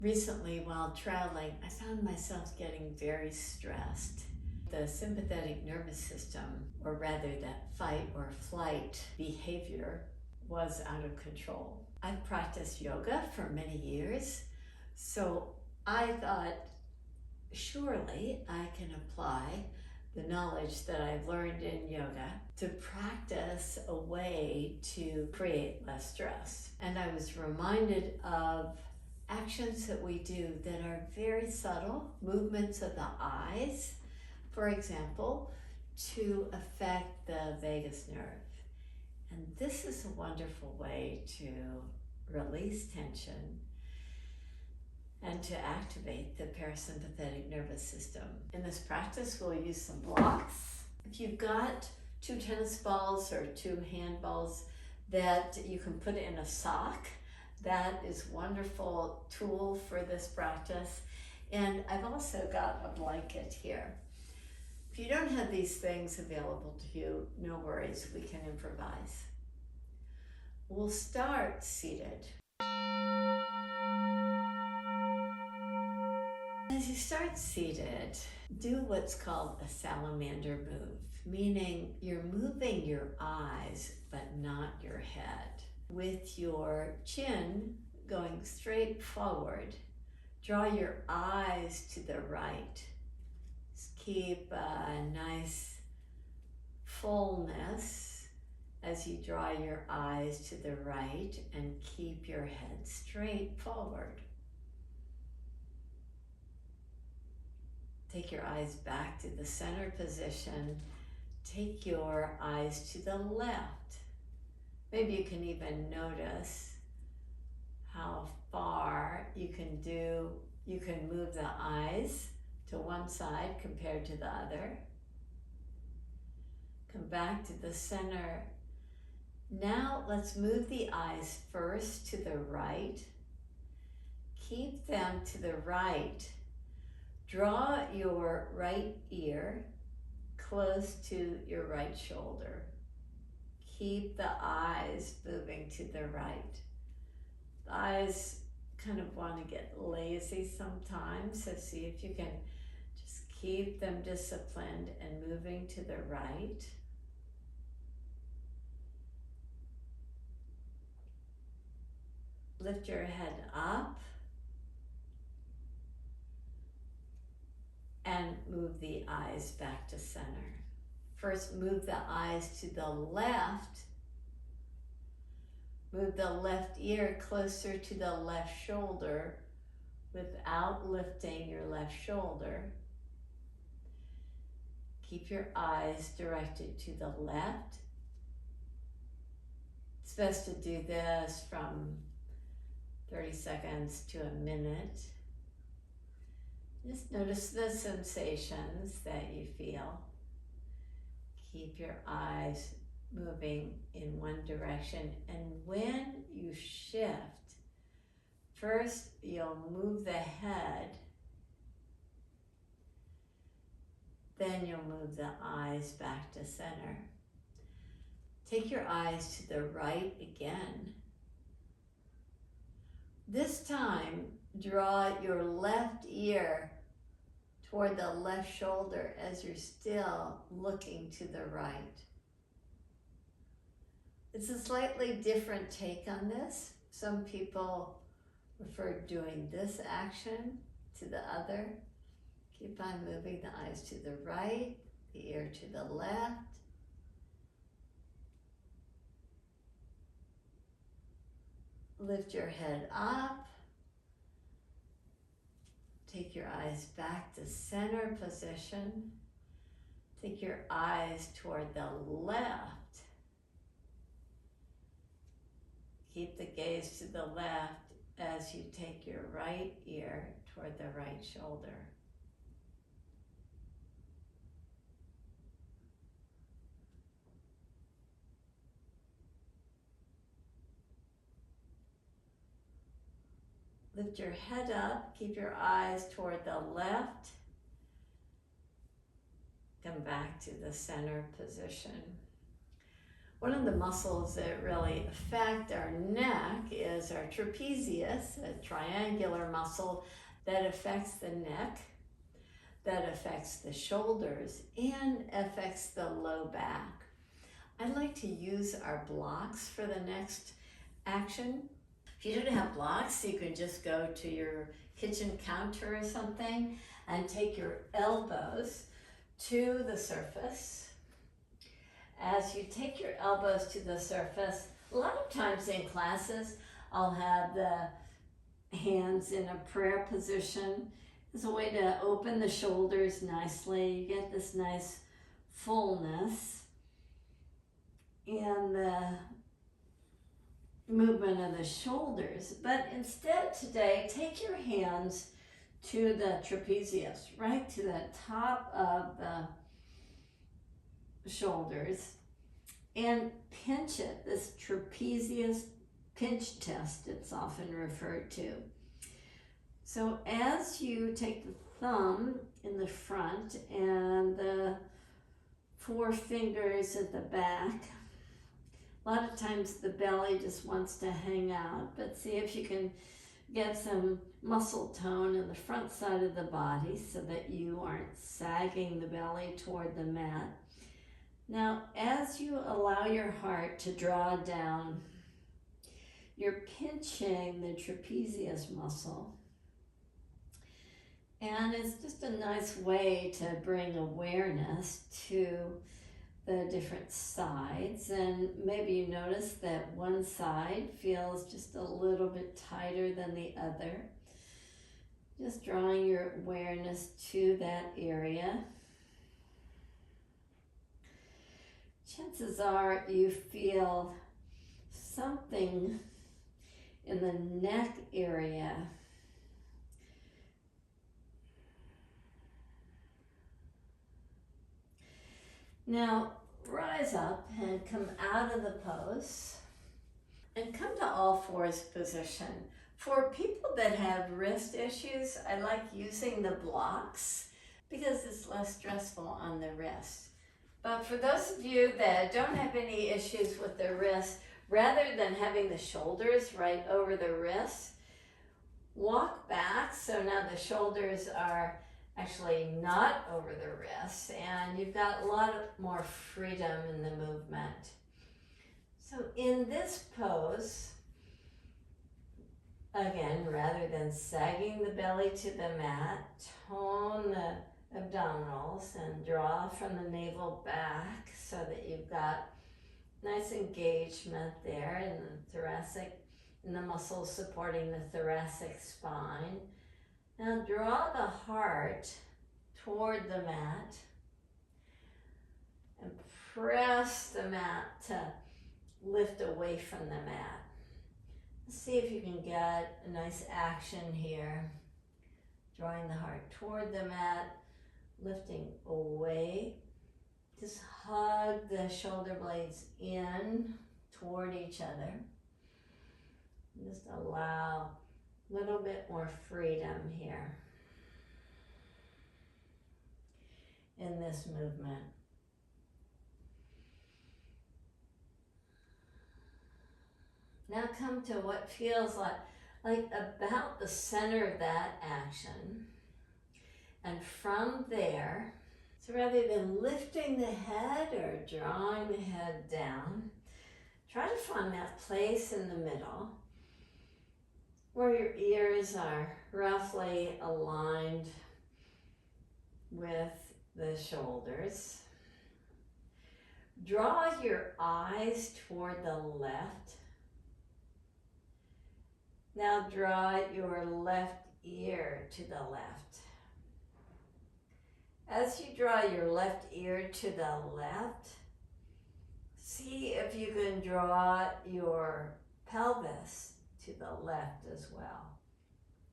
Recently, while traveling, I found myself getting very stressed. The sympathetic nervous system, or rather that fight or flight behavior, was out of control. I've practiced yoga for many years, so I thought, surely I can apply the knowledge that I've learned in yoga to practice a way to create less stress. And I was reminded of actions that we do that are very subtle, movements of the eyes, for example, to affect the vagus nerve. And this is a wonderful way to release tension and to activate the parasympathetic nervous system. In this practice, we'll use some blocks. If you've got 2 tennis balls or 2 handballs that you can put in a sock, that is a wonderful tool for this practice. And I've also got a blanket here. If you don't have these things available to you, no worries, we can improvise. We'll start seated. As you start seated, do what's called a salamander move, meaning you're moving your eyes but not your head. With your chin going straight forward, draw your eyes to the right. Just keep a nice fullness as you draw your eyes to the right and keep your head straight forward. Take your eyes back to the center position. Take your eyes to the left. Maybe you can even notice how far you can move the eyes to one side compared to the other. Come back to the center. Now let's move the eyes first to the right. Keep them to the right. Draw your right ear close to your right shoulder. Keep the eyes moving to the right. The eyes kind of want to get lazy sometimes, so see if you can just keep them disciplined and moving to the right. Lift your head up and move the eyes back to center. First, move the eyes to the left. Move the left ear closer to the left shoulder without lifting your left shoulder. Keep your eyes directed to the left. It's best to do this from 30 seconds to a minute. Just notice the sensations that you feel. Keep your eyes moving in one direction, and when you shift, first you'll move the head, then you'll move the eyes back to center. Take your eyes to the right again. This time, draw your left ear toward the left shoulder as you're still looking to the right. It's a slightly different take on this. Some people prefer doing this action to the other. Keep on moving the eyes to the right, the ear to the left. Lift your head up. Take your eyes back to center position. Take your eyes toward the left. Keep the gaze to the left as you take your right ear toward the right shoulder. Lift your head up, keep your eyes toward the left. Come back to the center position. One of the muscles that really affect our neck is our trapezius, a triangular muscle that affects the neck, that affects the shoulders, and affects the low back. I like to use our blocks for the next action. If you don't have blocks, you can just go to your kitchen counter or something and take your elbows to the surface. As you take your elbows to the surface, a lot of times in classes, I'll have the hands in a prayer position. It's a way to open the shoulders nicely. You get this nice fullness in the movement of the shoulders. But instead today, take your hands to the trapezius, right to the top of the shoulders, and pinch it. This trapezius pinch test, it's often referred to. So as you take the thumb in the front and the 4 fingers at the back, a lot of times the belly just wants to hang out, but see if you can get some muscle tone in the front side of the body so that you aren't sagging the belly toward the mat. Now, as you allow your heart to draw down, you're pinching the trapezius muscle. And it's just a nice way to bring awareness to the different sides. And maybe you notice that one side feels just a little bit tighter than the other. Just drawing your awareness to that area. Chances are you feel something in the neck area. Now, rise up and come out of the pose and come to all fours position. For people that have wrist issues, I like using the blocks because it's less stressful on the wrist. But for those of you that don't have any issues with the wrist, rather than having the shoulders right over the wrist, walk back so now the shoulders are actually not over the wrists and you've got a lot more freedom in the movement. So in this pose, again, rather than sagging the belly to the mat, tone the abdominals and draw from the navel back so that you've got nice engagement there in the thoracic, in the muscles supporting the thoracic spine. Now draw the heart toward the mat and press the mat to lift away from the mat. Let's see if you can get a nice action here. Drawing the heart toward the mat, lifting away. Just hug the shoulder blades in toward each other. Just allow a little bit more freedom here in this movement. Now come to what feels like about the center of that action. And from there, so rather than lifting the head or drawing the head down, try to find that place in the middle where your ears are roughly aligned with the shoulders. Draw your eyes toward the left. Now draw your left ear to the left. As you draw your left ear to the left, see if you can draw your pelvis to the left as well.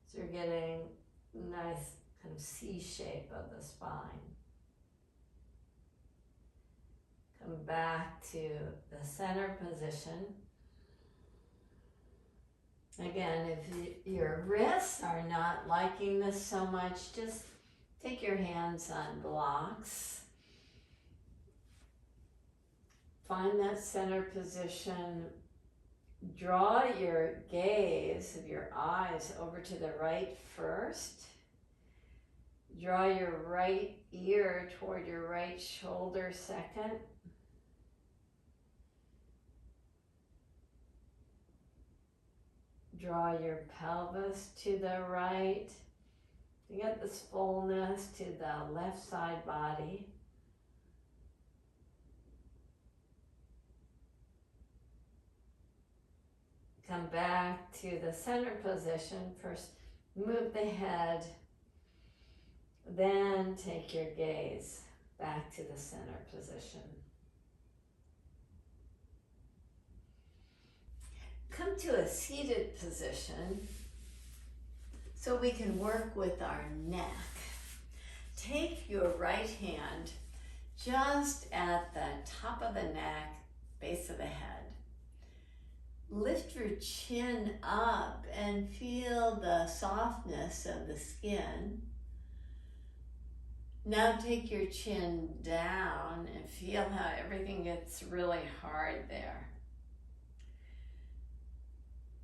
So you're getting a nice kind of C shape of the spine. Come back to the center position. Again, if your wrists are not liking this so much, just take your hands on blocks. Find that center position. Draw your gaze of your eyes over to the right first. Draw your right ear toward your right shoulder second. Draw your pelvis to the right. You get this fullness to the left side body. Come back to the center position. First, move the head. Then take your gaze back to the center position. Come to a seated position so we can work with our neck. Take your right hand just at the top of the neck, base of the head. Lift your chin up and feel the softness of the skin. Now take your chin down and feel how everything gets really hard there.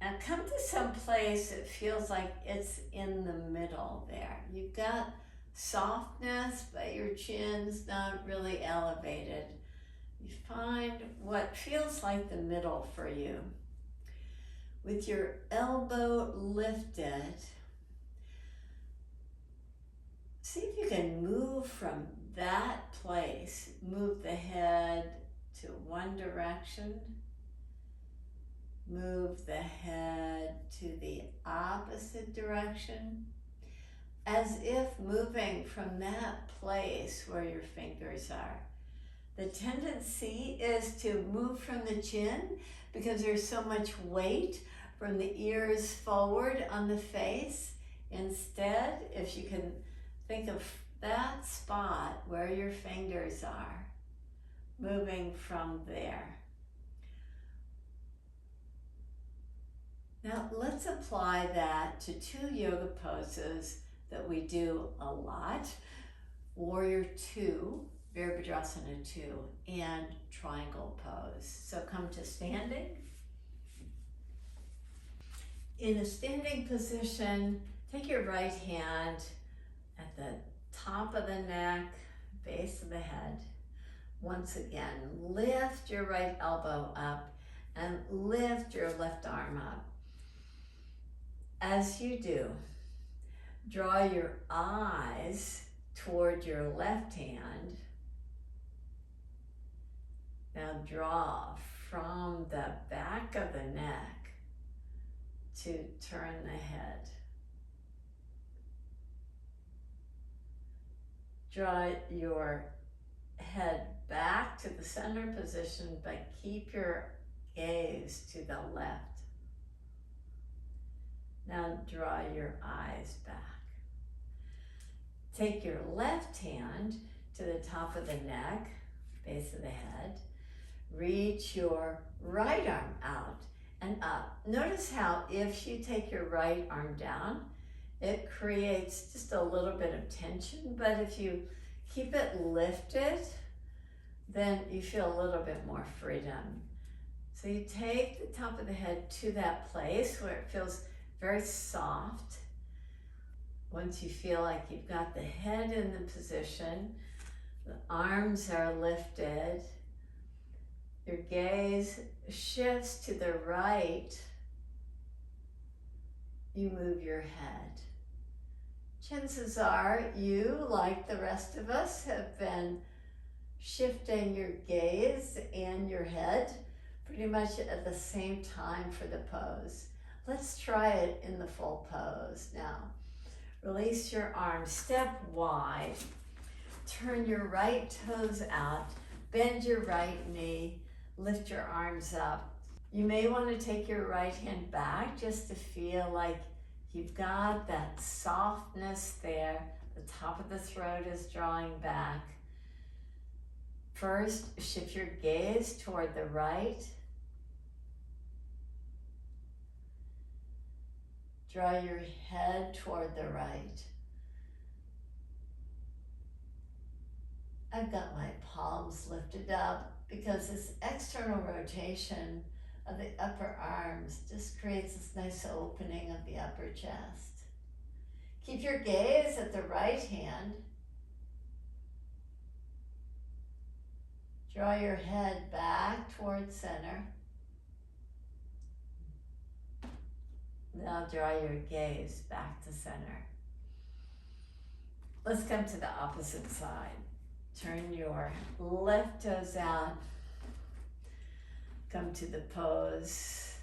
Now come to some place that feels like it's in the middle there. You've got softness, but your chin's not really elevated. You find what feels like the middle for you. With your elbow lifted, see if you can move from that place. Move the head to one direction. Move the head to the opposite direction, as if moving from that place where your fingers are. The tendency is to move from the chin because there's so much weight from the ears forward on the face. Instead, if you can think of that spot where your fingers are, moving from there. Now let's apply that to two yoga poses that we do a lot. Warrior 2, Virabhadrasana 2, and triangle pose. So come to standing. In a standing position, take your right hand at the top of the neck, base of the head. Once again, lift your right elbow up and lift your left arm up. As you do, draw your eyes toward your left hand. Now draw from the back of the neck to turn the head. Draw your head back to the center position, but keep your gaze to the left. Now draw your eyes back. Take your left hand to the top of the neck, base of the head. Reach your right arm out and up. Notice how if you take your right arm down, it creates just a little bit of tension, but if you keep it lifted, then you feel a little bit more freedom. So you take the top of the head to that place where it feels very soft. Once you feel like you've got the head in the position, the arms are lifted, your gaze shifts to the right, you move your head. Chances are you, like the rest of us, have been shifting your gaze and your head pretty much at the same time for the pose. Let's try it in the full pose now. Release your arms, step wide. Turn your right toes out, bend your right knee, lift your arms up. You may want to take your right hand back just to feel like you've got that softness there. The top of the throat is drawing back. First, shift your gaze toward the right. Draw your head toward the right. I've got my palms lifted up because this external rotation of the upper arms just creates this nice opening of the upper chest. Keep your gaze at the right hand. Draw your head back towards center. Now draw your gaze back to center. Let's come to the opposite side. Turn your left toes out. Come to the pose.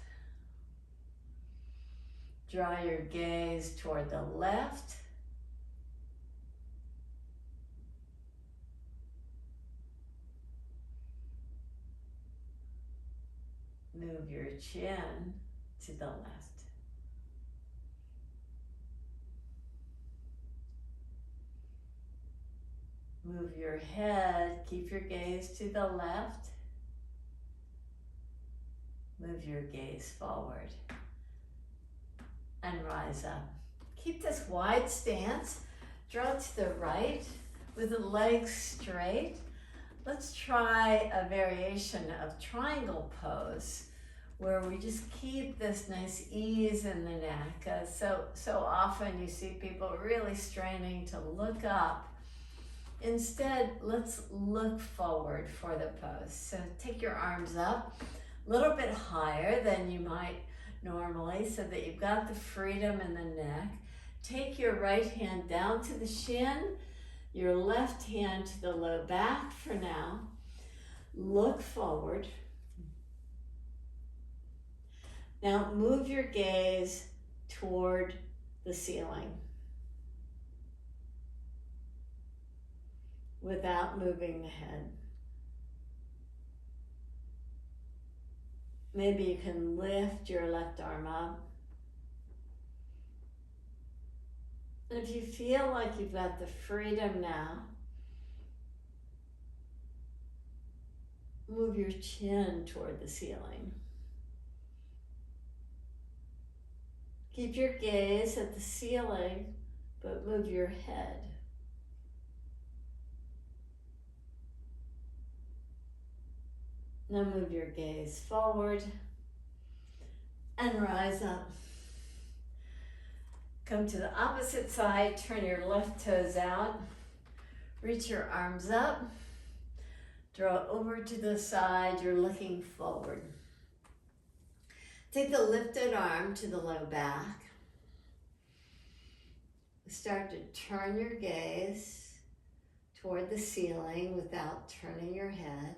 Draw your gaze toward the left. Move your chin to the left. Move your head, keep your gaze to the left. Move your gaze forward and rise up. Keep this wide stance. Draw to the right with the legs straight. Let's try a variation of triangle pose where we just keep this nice ease in the neck. So often you see people really straining to look up. Instead, let's look forward for the pose. So take your arms up a little bit higher than you might normally so that you've got the freedom in the neck. Take your right hand down to the shin, your left hand to the low back for now. Look forward. Now move your gaze toward the ceiling without moving the head. Maybe you can lift your left arm up. And if you feel like you've got the freedom now, move your chin toward the ceiling. Keep your gaze at the ceiling, but move your head. Now move your gaze forward and rise up. Come to the opposite side, turn your left toes out, reach your arms up, draw over to the side, you're looking forward. Take the lifted arm to the low back. Start to turn your gaze toward the ceiling without turning your head.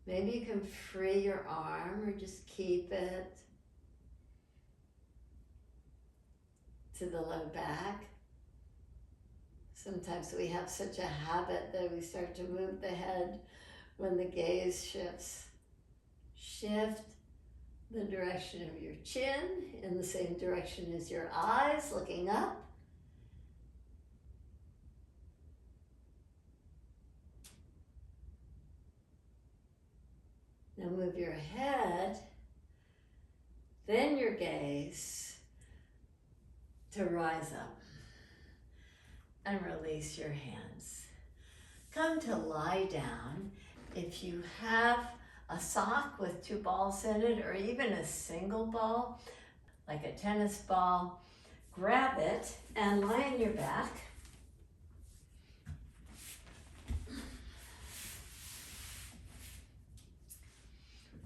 Maybe you can free your arm or just keep it to the low back. Sometimes we have such a habit that we start to move the head when the gaze shifts. Shift the direction of your chin in the same direction as your eyes, looking up. Now move your head, then your gaze to rise up and release your hands. Come to lie down. If you have a sock with 2 balls in it or even a single ball, like a tennis ball, grab it and lie on your back.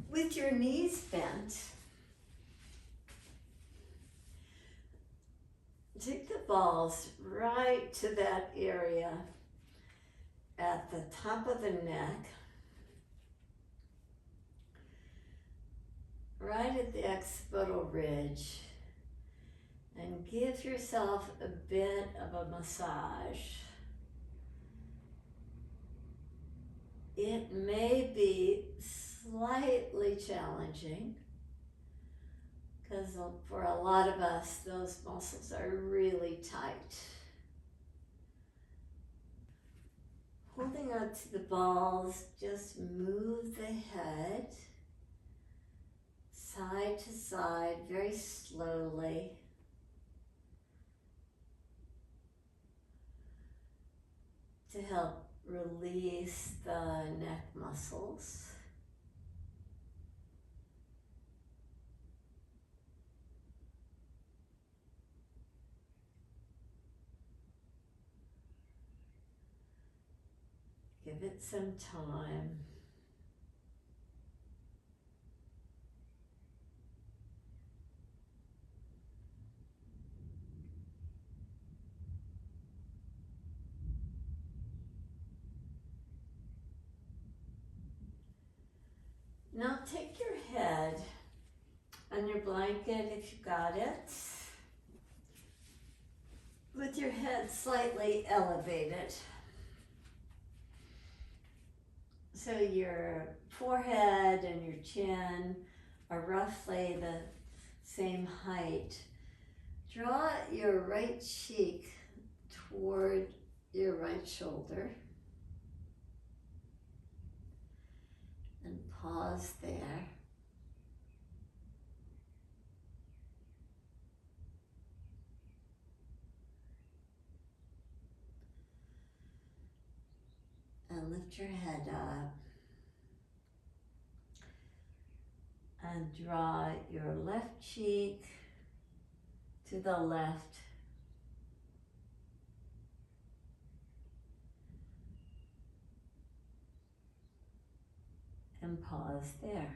With your knees bent, take the balls right to that area at the top of the neck, right at the occipital ridge, and give yourself a bit of a massage. It may be slightly challenging because for a lot of us, those muscles are really tight. Holding on to the balls, just move the head side to side very slowly. to help release the neck muscles. Give it some time. Now take your head on your blanket if you got it, with your head slightly elevated. So your forehead and your chin are roughly the same height. Draw your right cheek toward your right shoulder and pause there. And lift your head up and draw your left cheek to the left and pause there.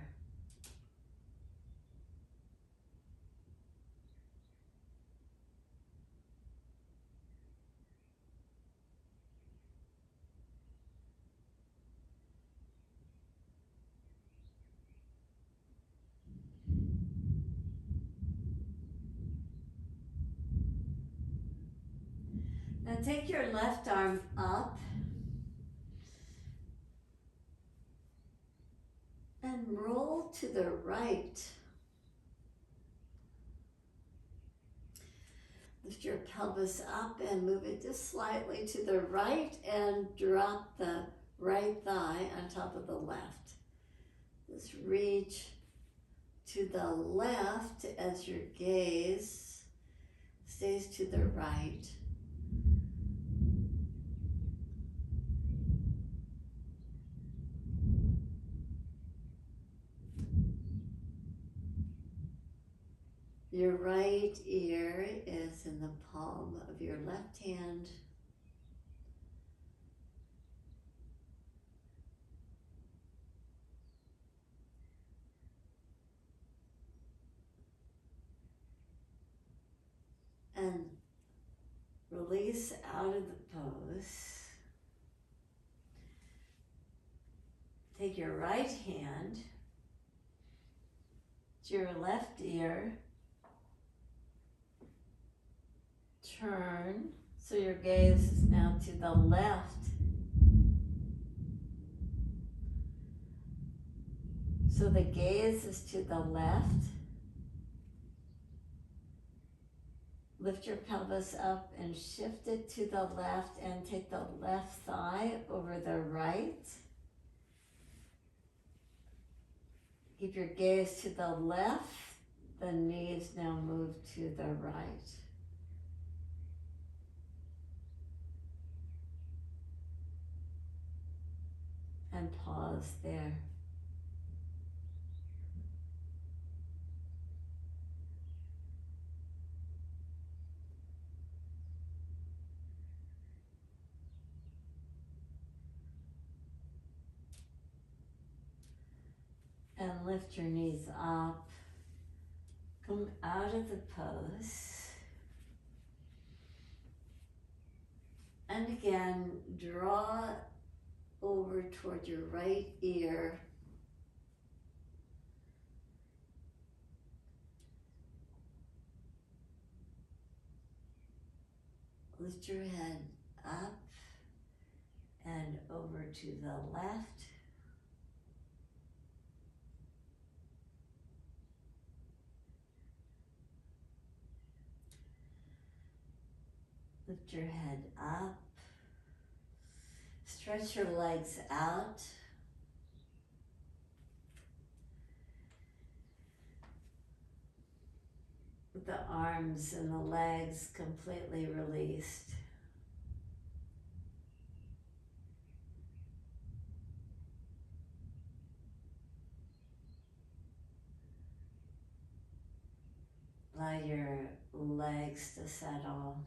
Now take your left arm up and roll to the right. Lift your pelvis up and move it just slightly to the right and drop the right thigh on top of the left. Just reach to the left as your gaze stays to the right. Your right ear is in the palm of your left hand. And release out of the pose. Take your right hand to your left ear. Turn so your gaze is now to the left. So the gaze is to the left. Lift your pelvis up and shift it to the left and take the left thigh over the right. Keep your gaze to the left. The knees now move to the right. And pause there. And lift your knees up. Come out of the pose. And again, draw over toward your right ear. Lift your head up and over to the left. Lift your head up. Stretch your legs out. With the arms and the legs completely released. Allow your legs to settle.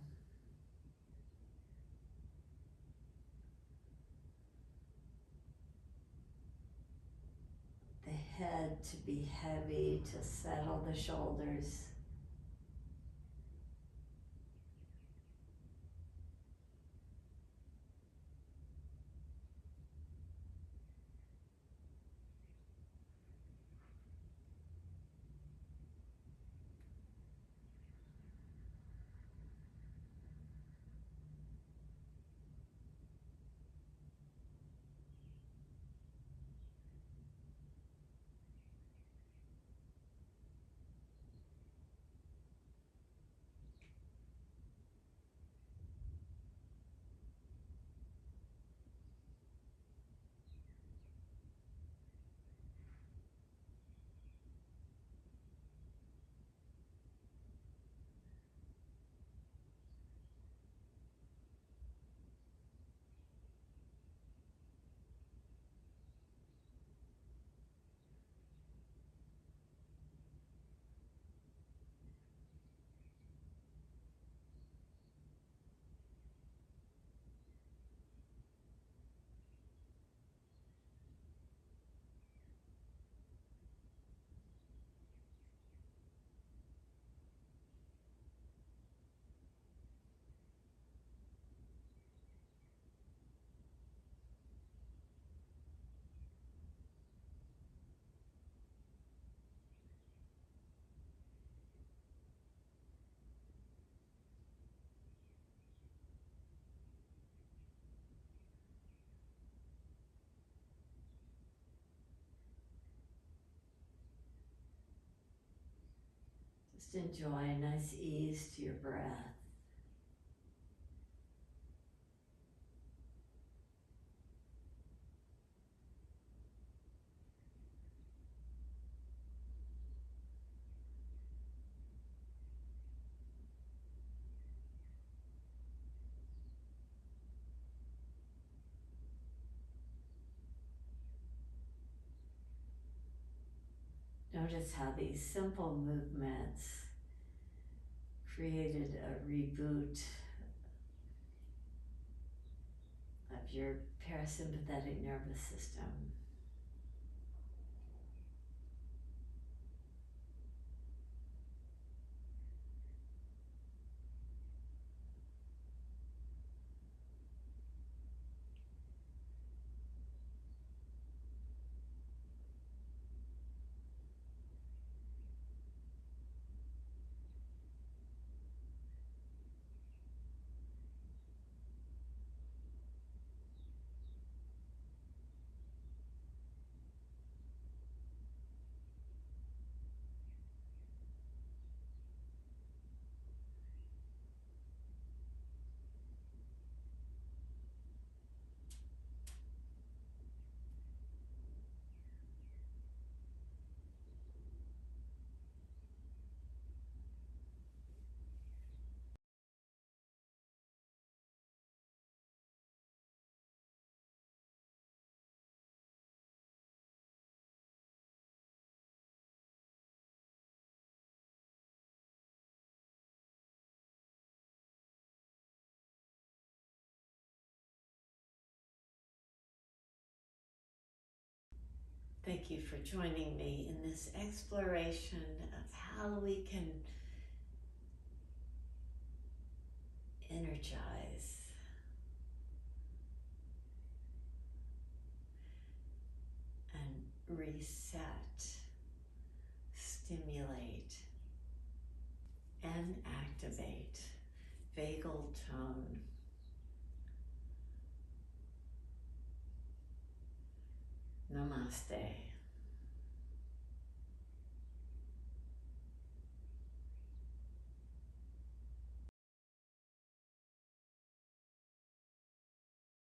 The head to be heavy, to settle the shoulders. Just enjoy a nice ease to your breath. Notice how these simple movements created a reboot of your parasympathetic nervous system. Thank you for joining me in this exploration of how we can energize and reset, stimulate, and activate vagal tone. Namaste.